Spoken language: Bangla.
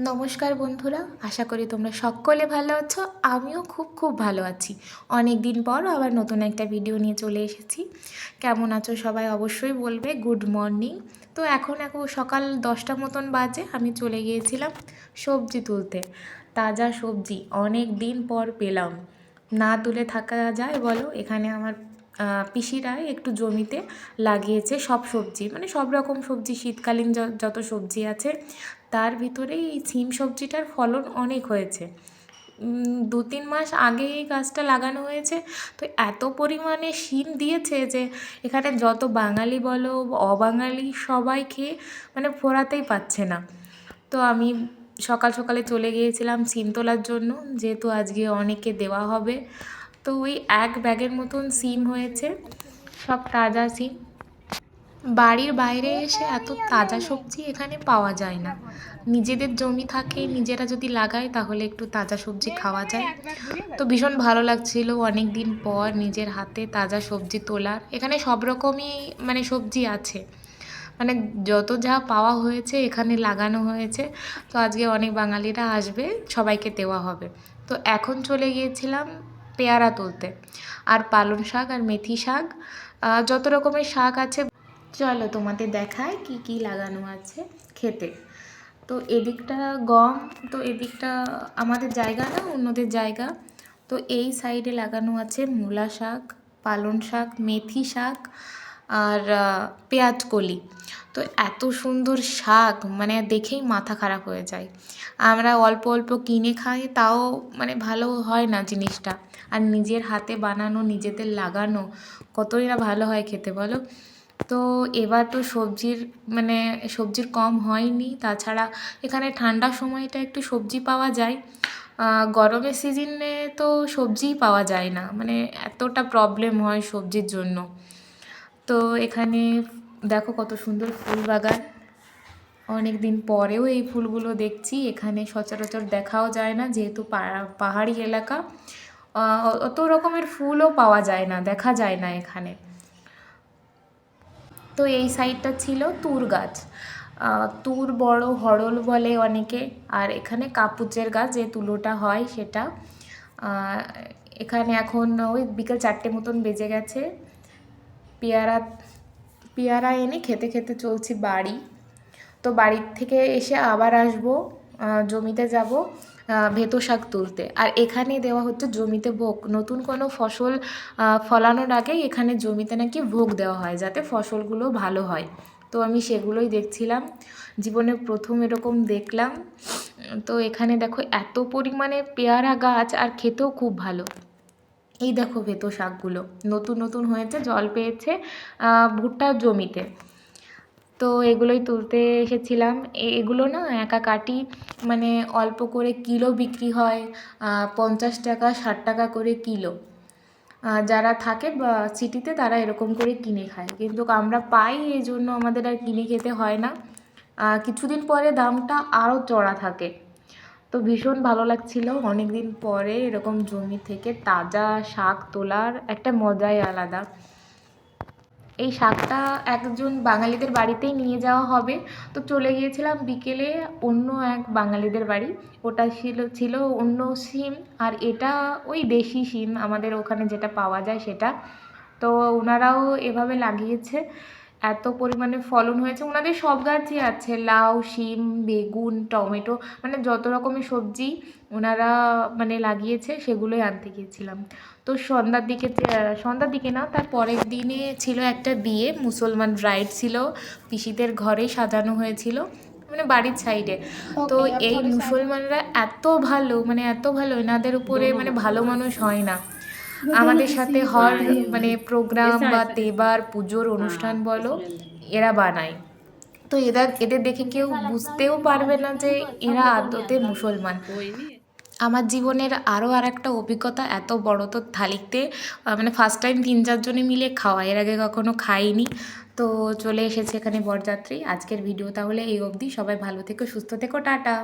নমস্কার বন্ধুরা, আশা করি তোমরা সকলে ভালো আছো। আমিও খুব ভালো আছি। অনেক দিন পর আবার নতুন একটা ভিডিও নিয়ে চলে এসেছি। কেমন আছো সবাই অবশ্যই বলবে। Good morning. তো এখন সকাল 10টা মতন বাজে। আমি চলে গিয়েছিলাম সবজি তুলতে। তাজা সবজি অনেক দিন পর পেলাম, না তুলে থাকা যায় বলো। এখানে আমার পিসিরা একটু জমিতে লাগিয়েছে সব সবজি, মানে সব রকম সবজি, শীতকালীন যত সবজি আছে তার ভিতরে এই সিম সবজিটার ফলন অনেক হয়েছে। 2-3 মাস আগে এই গাছটা লাগানো হয়েছে, তো এত পরিমাণে শিম দিয়েছে যে এখানে যত বাঙালি বলো অবাঙালি সবাই খেয়ে মানে ফোরাতেই পাচ্ছে না। তো আমি সকাল সকালে চলে গিয়েছিলাম সিম তোলার জন্য, যেহেতু আজকে অনেকে দেওয়া হবে। তো ওই এক ব্যাগের মতন সিম হয়েছে, সব তাজা সিম। বাড়ির বাইরে এসে এত তাজা সবজি এখানে পাওয়া যায় না। নিজেদের জমি থাকে, নিজেরা যদি লাগায় তাহলে একটু তাজা সবজি খাওয়া যায়। তো ভীষণ ভালো লাগছিল অনেক দিন পর নিজের হাতে তাজা সবজি তোলার। এখানে সব রকমই মানে সবজি আছে, মানে যত যা পাওয়া হয়েছে এখানে লাগানো হয়েছে। তো আজকে অনেক বাঙালিরা আসবে, সবাইকে দেওয়া হবে। তো এখন চলে গিয়েছিলাম পেয়ারা তুলতে, আর পালং শাক আর মেথি শাক, যত রকমের শাক আছে। চলো তোমাদের দেখায় কি কি লাগানো আছে খেতে। তো এদিকটা গম, তো এদিকটা আমাদের জায়গা না, অন্যদের জায়গা। তো এই সাইডে লাগানো আছে মূলা শাক, পালং শাক, মেথি শাক আর পেঁয়াজ কলি। তো এত সুন্দর শাক, মানে দেখেই মাথা খারাপ হয়ে যায়। আমরা অল্প অল্প কিনে খাই, তাও মানে ভালো হয় না জিনিসটা। আর নিজের হাতে বানানো, নিজেদের লাগানো কতই না ভালো হয় খেতে বলো। তো এবার তো সবজির কম হয়নি। তাছাড়া এখানে ঠান্ডার সময়টা একটু সবজি পাওয়া যায়, গরমের সিজনে তো সবজিই পাওয়া যায় না, মানে এতটা প্রবলেম হয় সবজির জন্য। তো এখানে দেখো কত সুন্দর ফুল বাগান। অনেক দিন পরেও এই ফুলগুলো দেখছি, এখানে সচরাচর দেখাও যায় না, যেহেতু পাহাড়ি এলাকা। অত রকমের ফুলও পাওয়া যায় না, দেখা যায় না এখানে। তো এই সাইডটা ছিল তুর গাছ, তুর বড় হরল বলে অনেকে। আর এখানে কাপুচের গাছ, যে তুলোটা হয় সেটা। এখানে এখন ওই বিকেল 4টে মতন বেজে গেছে। পেয়ারা পেয়ারা এনে খেতে খেতে চলছি বাড়ি। তো বাড়ির থেকে এসে আবার আসবো, জমিতে যাব ভেতো শাক তুলতে। আর এখানে দেওয়া হচ্ছে জমিতে ভোগ। নতুন কোনো ফসল ফলানোর আগে এখানে জমিতে নাকি ভোগ দেওয়া হয়, যাতে ফসলগুলো ভালো হয়। তো আমি সেগুলোই দেখছিলাম, জীবনে প্রথম এরকম দেখলাম। তো এখানে দেখো এত পরিমাণে পেয়ারা গাছ, আর খেতেও খুব ভালো। এই দেখো ভেতো শাকগুলো নতুন নতুন হয়েছে, জল পেয়েছে ভুট্টার জমিতে। তো এগুলোই তুলতে এসেছিলাম। এগুলো না একা কাটি, মানে অল্প করে কিলো বিক্রি হয়, 50 টাকা 60 টাকা করে কিলো। যারা থাকে বা সিটিতে তারা এরকম করে কিনে খায়, কিন্তু আমরা পাই, এই জন্য আমাদের আর কিনে খেতে হয় না। কিছুদিন পরে দামটা আরও চড়া থাকে। তো ভীষণ ভালো লাগছিল অনেক দিন পরে এরকম জমি থেকে তাজা শাক তোলার একটা মজাই আলাদা। এই শাকটা একজন বাঙালিদের বাড়িতেই নিয়ে যাওয়া হবে। তো চলে গিয়েছিলাম বিকেলে অন্য এক বাঙালিদের বাড়ি। ওটা ছিল অন্য সিম, আর এটা ওই দেশি সিম আমাদের ওখানে যেটা পাওয়া যায় সেটা। তো ওনারাও এভাবে লাগিয়েছে, এত পরিমাণে ফলন হয়েছে। ওনাদের সব গাছই আছে, লাউ, শিম, বেগুন, টমেটো, মানে যত রকমের সবজি ওনারা মানে লাগিয়েছে সেগুলোই আনতে গিয়েছিলাম। তো সন্ধ্যার দিকে না, তার পরের দিনে ছিল একটা বিয়ে, মুসলমান ব্রাইড ছিল, পিসিদের ঘরেই সাজানো হয়েছিল, মানে বাড়ির সাইডে। তো এই মুসলমানরা এত ভালো, মানে এত ভালো, এনাদের উপরে মানে ভালো মানুষ হয় না। আমাদের সাথে হর মানে প্রোগ্রাম বা তেবার পুজোর অনুষ্ঠান বলো এরা বানায়। তো এদের দেখে কেউ বুঝতেও পারবে না যে এরা আদতে মুসলমান। আমার জীবনের আরও আর একটা অভিজ্ঞতা, এত বড় তো থালিতে মানে ফার্স্ট টাইম 3-4 জনে মিলে খাওয়া, এর আগে কখনো খাইনি। তো চলে এসেছে এখানে বরযাত্রী। আজকের ভিডিও তাহলে এই অবধি। সবাই ভালো থেকো, সুস্থ থেকো, টাটা।